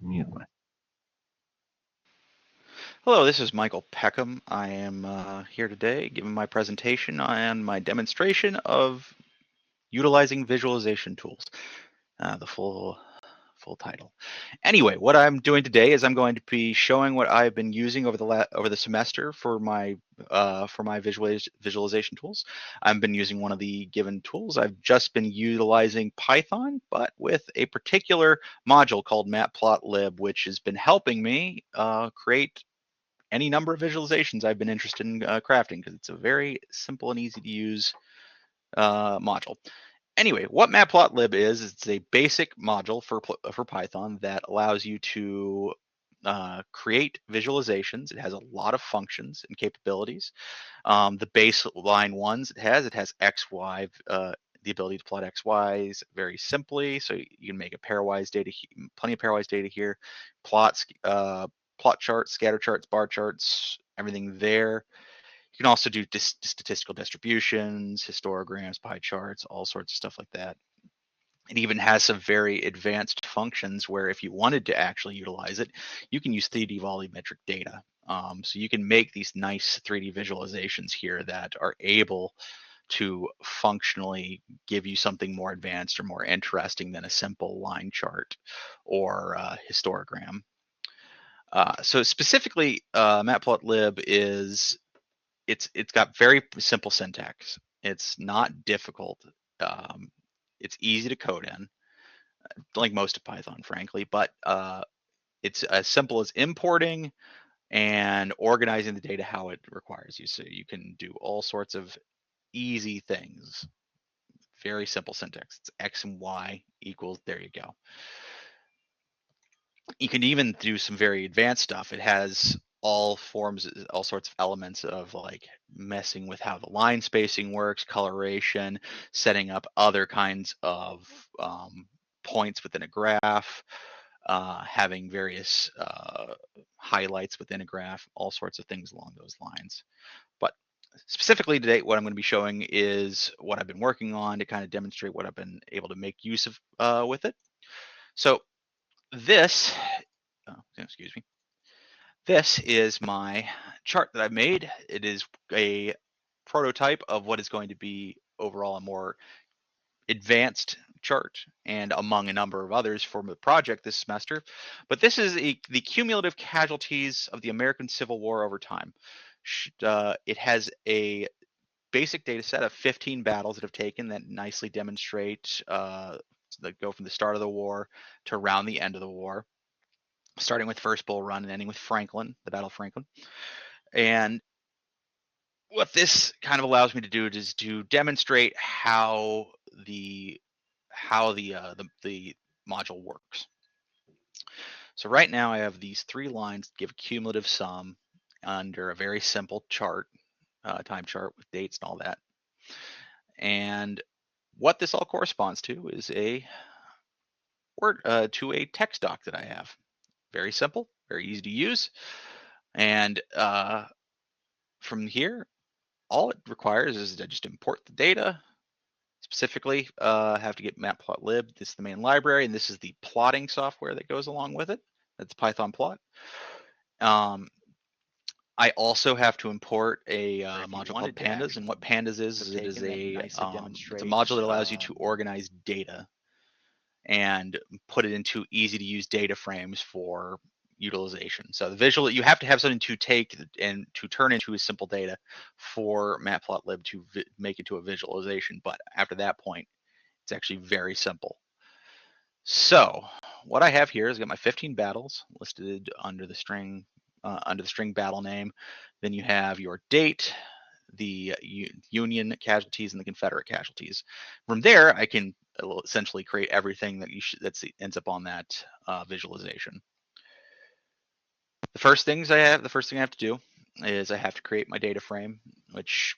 Mute my. Hello, this is Michael Peckham. I am here today giving my presentation on my demonstration of utilizing visualization tools, the full title. Anyway, what I'm doing today is I'm going to be showing what I've been using over the semester for my visualization tools. I've been using one of the given tools. I've just been utilizing Python, but with a particular module called matplotlib, which has been helping me create any number of visualizations I've been interested in crafting, because it's a very simple and easy to use module. Anyway, what matplotlib is it's a basic module for Python that allows you to create visualizations. It has a lot of functions and capabilities. The baseline ones it has X, Y, the ability to plot X, Y's very simply. So you can make a pairwise data, plenty of pairwise data here, plots, plot charts, scatter charts, bar charts, everything there. You can also do statistical distributions, histograms, pie charts, all sorts of stuff like that. It even has some very advanced functions where if you wanted to actually utilize it, you can use 3D volumetric data. So you can make these nice 3D visualizations here that are able to functionally give you something more advanced or more interesting than a simple line chart or histogram. So specifically, matplotlib it's got very simple syntax. It's not difficult. Um, it's easy to code in, like most of Python, frankly, but it's as simple as importing and organizing the data how it requires you. So you can do all sorts of easy things. Very simple syntax. It's X and Y equals, there you go. You can even do some very advanced stuff. It has all sorts of elements of like messing with how the line spacing works, coloration, setting up other kinds of points within a graph, having various highlights within a graph, all sorts of things along those lines. But specifically today, what I'm going to be showing is what I've been working on to kind of demonstrate what I've been able to make use of with it. So this, excuse me, this is my chart that I've made. It is a prototype of what is going to be overall a more advanced chart and among a number of others for the project this semester. But this is the cumulative casualties of the American Civil War over time. It has a basic data set of 15 battles that have taken that nicely demonstrate that go from the start of the war to around the end of the war, starting with First Bull Run and ending with Franklin, the Battle of Franklin. And what this kind of allows me to do is to demonstrate how the module works. So right now I have these three lines that give a cumulative sum under a very simple chart, time chart with dates and all that. And what this all corresponds to is a text doc that I have. Very simple, very easy to use. And from here, all it requires is to just import the data. Specifically, have to get matplotlib. This is the main library, and this is the plotting software that goes along with it. That's Python plot. I also have to import a module called pandas, and what pandas is it is it's a module that allows you to organize data and put it into easy to use data frames for utilization. So the visual, you have to have something to take and to turn into a simple data for matplotlib to make into a visualization. But after that point, it's actually very simple. So what I have here is I got my 15 battles listed under the string battle name. Then you have your date, the Union casualties, and the Confederate casualties. From there, I can essentially create everything that ends up on that visualization. The first thing I have to do is I have to create my data frame, which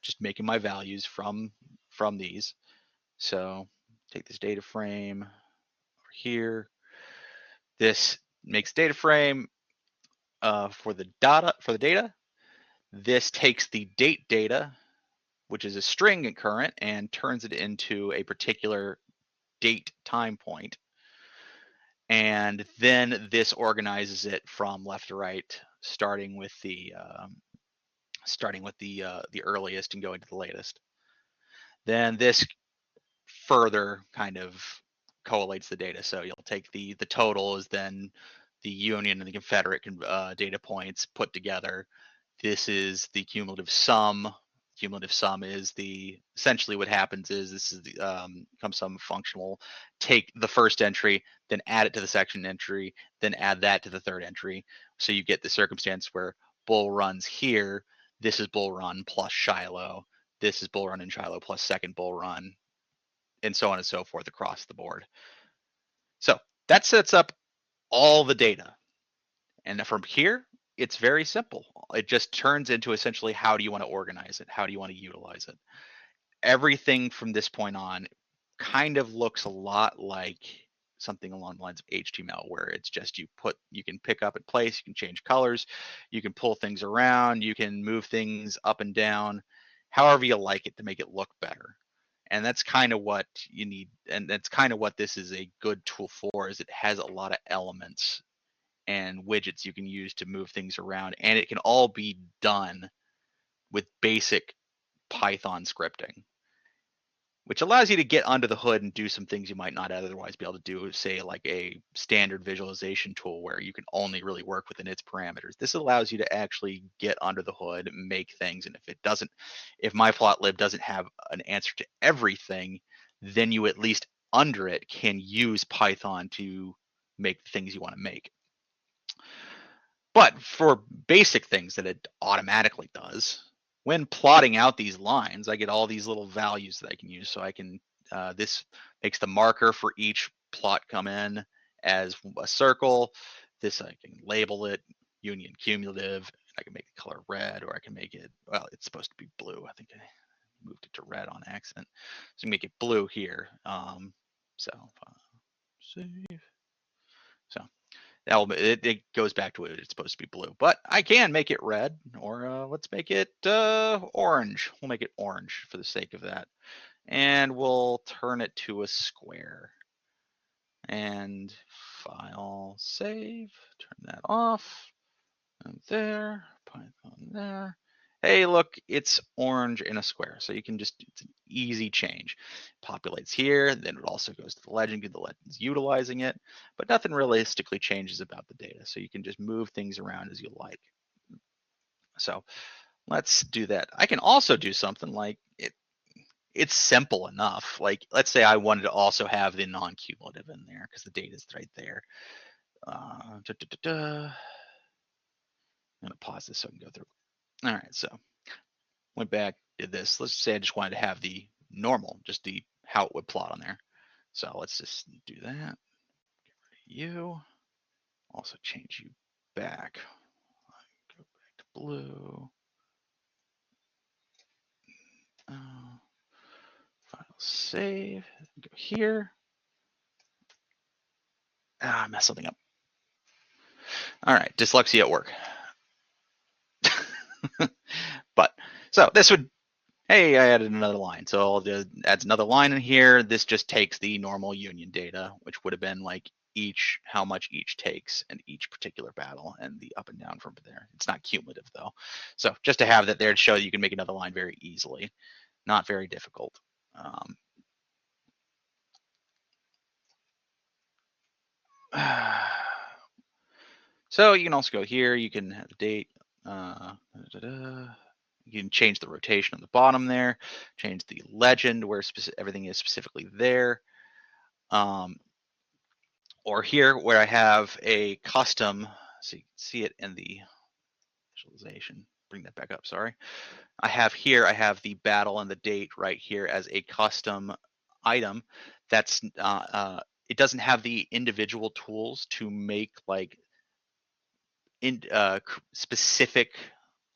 just making my values from these. So take this data frame over here. This makes data frame for the data. This takes the date data, which is a string at current, and turns it into a particular date time point. And then this organizes it from left to right, starting with the earliest and going to the latest. Then this further kind of collates the data. So you'll take the total is then the Union and the Confederate data points put together. This is the cumulative sum. Cumulative sum is essentially what happens is this is the sum function will take the first entry, then add it to the second entry, then add that to the third entry. So you get the circumstance where Bull runs here. This is Bull Run plus Shiloh. This is Bull Run and Shiloh plus second Bull Run, and so on and so forth across the board. So that sets up all the data. And from here, it's very simple. It just turns into essentially how do you want to organize it? How do you want to utilize it? Everything from this point on kind of looks a lot like something along the lines of HTML, where it's just you can pick up and place, you can change colors, you can pull things around, you can move things up and down, however you like it to make it look better. And that's kind of what you need, and that's kind of what this is a good tool for, is it has a lot of elements and widgets you can use to move things around, and it can all be done with basic Python scripting, which allows you to get under the hood and do some things you might not otherwise be able to do, say like a standard visualization tool where you can only really work within its parameters. This allows you to actually get under the hood, make things, and if Matplotlib doesn't have an answer to everything, then you at least under it can use Python to make the things you want to make. But for basic things that it automatically does, when plotting out these lines, I get all these little values that I can use. So I can, this makes the marker for each plot come in as a circle. This I can label it union cumulative. I can make the color red, or I can make it, well, it's supposed to be blue. I think I moved it to red on accident. So make it blue here. So save. So it goes back to it. It's supposed to be blue, but I can make it red, or let's make it orange. We'll make it orange for the sake of that, and we'll turn it to a square. And file, save, turn that off, and there, Python there. Hey, look, it's orange in a square. So you can it's an easy change. Populates here, then it also goes to the legend, the legend's utilizing it, but nothing realistically changes about the data. So you can just move things around as you like. So let's do that. I can also do something like it's simple enough. Like, let's say I wanted to also have the non-cumulative in there because the data is right there. I'm gonna pause this so I can go through. All right, so went back, did this. Let's say I just wanted to have the normal, just how it would plot on there. So let's just do that. Get rid of you. Also change you back. Go back to blue. File save. Go here. I messed something up. All right, dyslexia at work. But so this would, hey, I added another line. So I'll just add another line in here. This just takes the normal union data, which would have been like how much each takes in each particular battle, and the up and down from there. It's not cumulative though. So just to have that there to show that you can make another line very easily. Not very difficult. So you can also go here. You can have the date. You can change the rotation on the bottom there. Change the legend where everything is specifically there. Or here where I have a custom, so you can see it in the visualization. Bring that back up, sorry. I have the battle and the date right here as a custom item. That's it doesn't have the individual tools to make like specific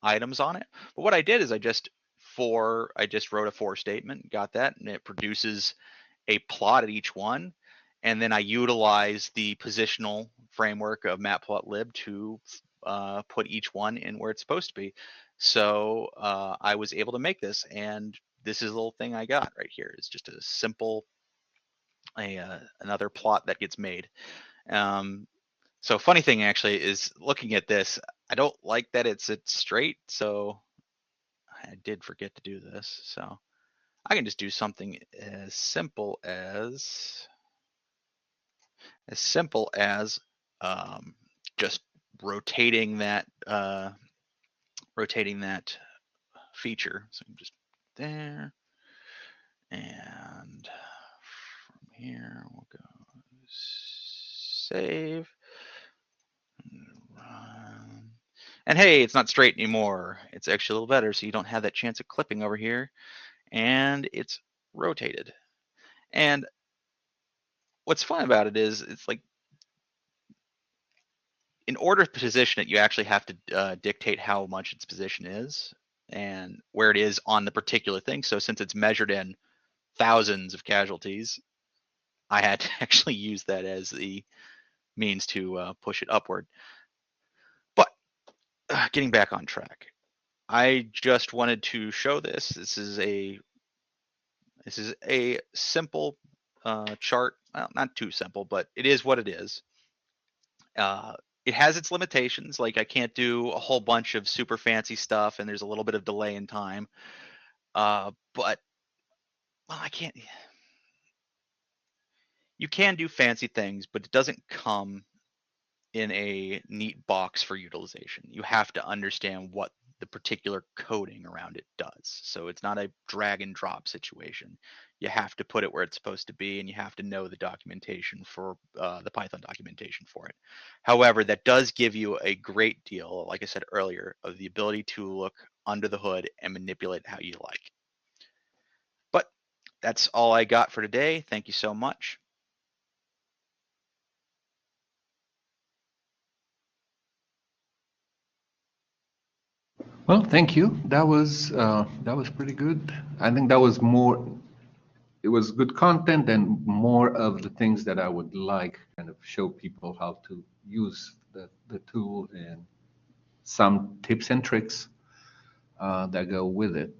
items on it. But what I did is I just wrote a for statement, got that, and it produces a plot at each one. And then I utilize the positional framework of Matplotlib to put each one in where it's supposed to be. So I was able to make this, and this is a little thing I got right here. It's just a simple another plot that gets made. So funny thing actually is looking at this, I don't like that it's straight, so I did forget to do this. So I can just do something as simple as just rotating that feature. So just there, and from here we'll go save, run. And hey, it's not straight anymore. It's actually a little better, so you don't have that chance of clipping over here. And it's rotated. And what's fun about it is it's like, in order to position it, you actually have to dictate how much its position is and where it is on the particular thing. So since it's measured in thousands of casualties, I had to actually use that as the means to push it upward. But getting back on track, I just wanted to show this. This is a simple chart. Well, not too simple, but it is what it is. It has its limitations. Like I can't do a whole bunch of super fancy stuff, and there's a little bit of delay in time. But well, I can't. You can do fancy things, but it doesn't come in a neat box for utilization. You have to understand what the particular coding around it does. So it's not a drag and drop situation. You have to put it where it's supposed to be, and you have to know the documentation for the Python documentation for it. However, that does give you a great deal, like I said earlier, of the ability to look under the hood and manipulate how you like. But that's all I got for today. Thank you so much. Well, thank you. That was pretty good. I think that was more. It was good content and more of the things that I would like kind of show people how to use the tool and some tips and tricks that go with it.